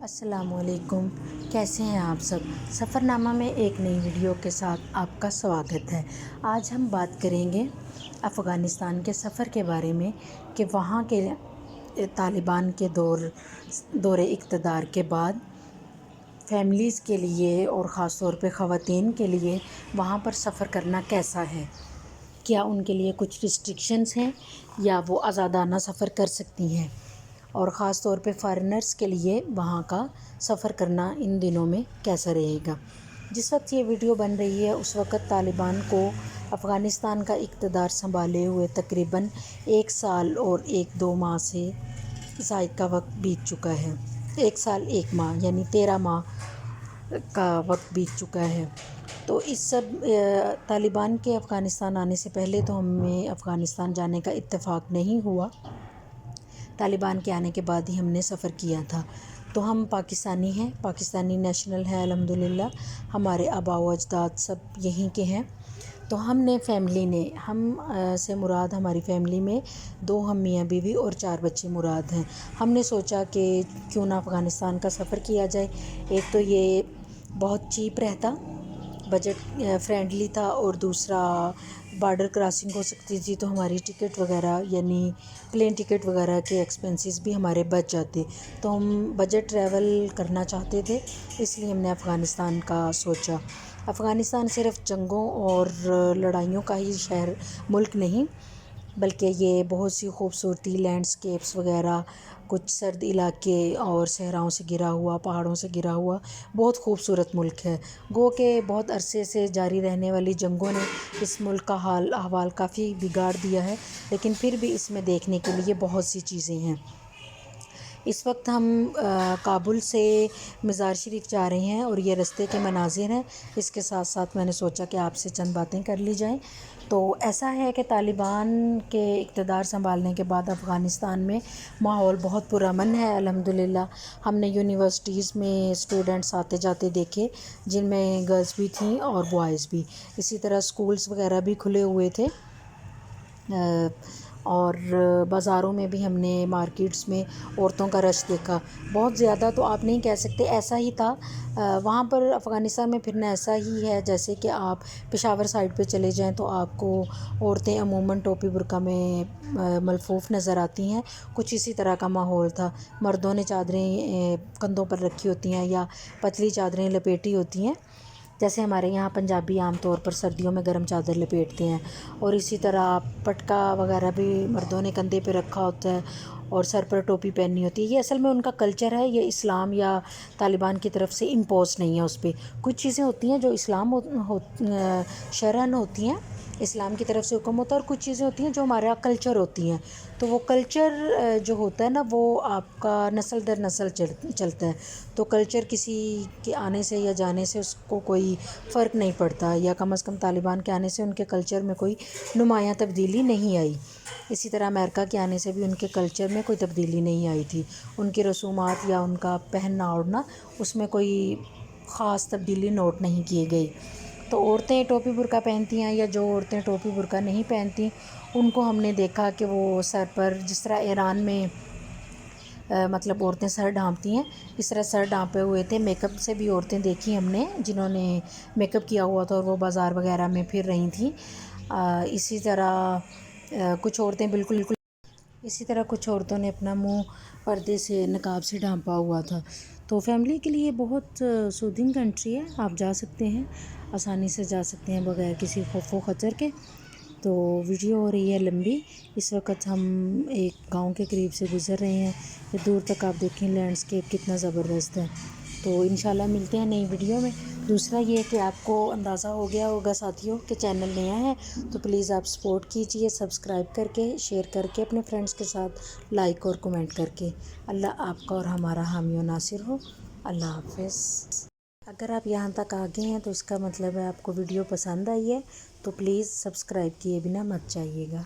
السلام علیکم، کیسے ہیں آپ سب؟ سفر نامہ میں ایک نئی ویڈیو کے ساتھ آپ کا سواگت ہے۔ آج ہم بات کریں گے افغانستان کے سفر کے بارے میں کہ وہاں کے طالبان کے دور اقتدار کے بعد فیملیز کے لیے اور خاص طور پہ خواتین کے لیے وہاں پر سفر کرنا کیسا ہے، کیا ان کے لیے کچھ ریسٹرکشنز ہیں یا وہ آزادانہ سفر کر سکتی ہیں، اور خاص طور پہ فارنرز کے لیے وہاں کا سفر کرنا ان دنوں میں کیسا رہے گا۔ جس وقت یہ ویڈیو بن رہی ہے اس وقت طالبان کو افغانستان کا اقتدار سنبھالے ہوئے تقریباً 1 سال اور 1-2 ماہ سے زائد کا وقت بیت چکا ہے۔ 1 سال 1 ماہ یعنی 13 ماہ کا وقت بیت چکا ہے۔ تو اس سب طالبان کے افغانستان آنے سے پہلے تو ہمیں افغانستان جانے کا اتفاق نہیں ہوا، طالبان کے آنے کے بعد ہی ہم نے سفر کیا تھا۔ تو ہم پاکستانی ہیں، پاکستانی نیشنل ہیں الحمدللہ، ہمارے آباء و اجداد سب یہیں کے ہیں۔ تو ہم نے فیملی نے ہم سے مراد ہماری فیملی میں 2 ہم میاں بیوی اور 4 بچے مراد ہیں۔ ہم نے سوچا کہ کیوں نہ افغانستان کا سفر کیا جائے، ایک تو یہ بہت چیپ رہتا، بجٹ فرینڈلی تھا، اور دوسرا بارڈر کراسنگ ہو سکتی تھی تو ہماری ٹکٹ وغیرہ یعنی پلین ٹکٹ وغیرہ کے ایکسپنسز بھی ہمارے بچ جاتے، تو ہم بجٹ ٹریول کرنا چاہتے تھے، اس لیے ہم نے افغانستان کا سوچا۔ افغانستان صرف جنگوں اور لڑائیوں کا ہی ملک نہیں، بلکہ یہ بہت سی خوبصورتی لینڈسکیپس وغیرہ، کچھ سرد علاقے اور صحراؤں سے گھرا ہوا، پہاڑوں سے گھرا ہوا بہت خوبصورت ملک ہے۔ گو کہ بہت عرصے سے جاری رہنے والی جنگوں نے اس ملک کا حال احوال کافی بگاڑ دیا ہے، لیکن پھر بھی اس میں دیکھنے کے لیے بہت سی چیزیں ہیں۔ اس وقت ہم کابل سے مزار شریف جا رہے ہیں اور یہ رستے کے مناظر ہیں، اس کے ساتھ ساتھ میں نے سوچا کہ آپ سے چند باتیں کر لی جائیں۔ تو ایسا ہے کہ طالبان کے اقتدار سنبھالنے کے بعد افغانستان میں ماحول بہت پرامن ہے الحمدللہ۔ ہم نے یونیورسٹیز میں اسٹوڈنٹس آتے جاتے دیکھے، جن میں گرلز بھی تھیں اور بوائز بھی، اسی طرح اسکولز وغیرہ بھی کھلے ہوئے تھے، اور بازاروں میں بھی ہم نے مارکیٹس میں عورتوں کا رش دیکھا بہت زیادہ۔ تو آپ نہیں کہہ سکتے ایسا ہی تھا وہاں پر افغانستان میں پھرنا ایسا ہی ہے جیسے کہ آپ پشاور سائڈ پہ چلے جائیں تو آپ کو عورتیں عموماً ٹوپی برقع میں ملفوف نظر آتی ہیں، کچھ اسی طرح کا ماحول تھا۔ مردوں نے چادریں کندھوں پر رکھی ہوتی ہیں یا پتلی چادریں لپیٹی ہوتی ہیں، جیسے ہمارے یہاں پنجابی عام طور پر سردیوں میں گرم چادر لپیٹتے ہیں، اور اسی طرح پٹکا وغیرہ بھی مردوں نے کندھے پہ رکھا ہوتا ہے اور سر پر ٹوپی پہننی ہوتی ہے۔ یہ اصل میں ان کا کلچر ہے، یہ اسلام یا طالبان کی طرف سے امپوز نہیں ہے۔ اس پہ کچھ چیزیں ہوتی ہیں جو اسلام شرعاً ہوتی ہیں، اسلام کی طرف سے حکم ہوتا ہے، اور کچھ چیزیں ہوتی ہیں جو ہمارا کلچر ہوتی ہیں۔ تو وہ کلچر جو ہوتا ہے نا وہ آپ کا نسل در نسل چلتا ہے، تو کلچر کسی کے آنے سے یا جانے سے اس کو کوئی فرق نہیں پڑتا، یا کم از کم طالبان کے آنے سے ان کے کلچر میں کوئی نمایاں تبدیلی نہیں آئی۔ اسی طرح امریکہ کے آنے سے بھی ان کے کلچر میں کوئی تبدیلی نہیں آئی تھی، ان کی رسومات یا ان کا پہننا اوڑھنا اس میں کوئی خاص تبدیلی نوٹ نہیں کی گئی۔ تو عورتیں ٹوپی برقع پہنتی ہیں، یا جو عورتیں ٹوپی برقع نہیں پہنتی ان کو ہم نے دیکھا کہ وہ سر پر جس طرح ایران میں مطلب عورتیں سر ڈھانپتی ہیں، اس طرح سر ڈھانپے ہوئے تھے۔ میک اپ سے بھی عورتیں دیکھی ہم نے جنہوں نے میک اپ کیا ہوا تھا اور وہ بازار وغیرہ میں پھر رہی تھیں۔ اسی طرح کچھ عورتیں اسی طرح کچھ عورتوں نے اپنا منہ پردے سے نقاب سے ڈھانپا ہوا تھا۔ تو فیملی کے لیے بہت سودھنگ کنٹری ہے، آپ جا سکتے ہیں، آسانی سے جا سکتے ہیں بغیر کسی خوف و خطر کے۔ تو ویڈیو ہو رہی ہے لمبی، اس وقت ہم ایک گاؤں کے قریب سے گزر رہے ہیں، یہ دور تک آپ دیکھیں لینڈسکیپ کتنا زبردست ہے۔ تو انشاءاللہ ملتے ہیں نئی ویڈیو میں۔ دوسرا یہ کہ آپ کو اندازہ ہو گیا ہوگا ساتھیوں کہ چینل نیا ہے، تو پلیز آپ سپورٹ کیجئے، سبسکرائب کر کے، شیئر کر کے اپنے فرینڈس کے ساتھ، لائک اور کمنٹ کر کے۔ اللہ آپ کا اور ہمارا حامی و ناصر ہو۔ اللہ حافظ۔ اگر آپ یہاں تک آ گئے ہیں تو اس کا مطلب ہے آپ کو ویڈیو پسند آئی ہے، تو پلیز سبسکرائب کیے بنا مت جائیے گا۔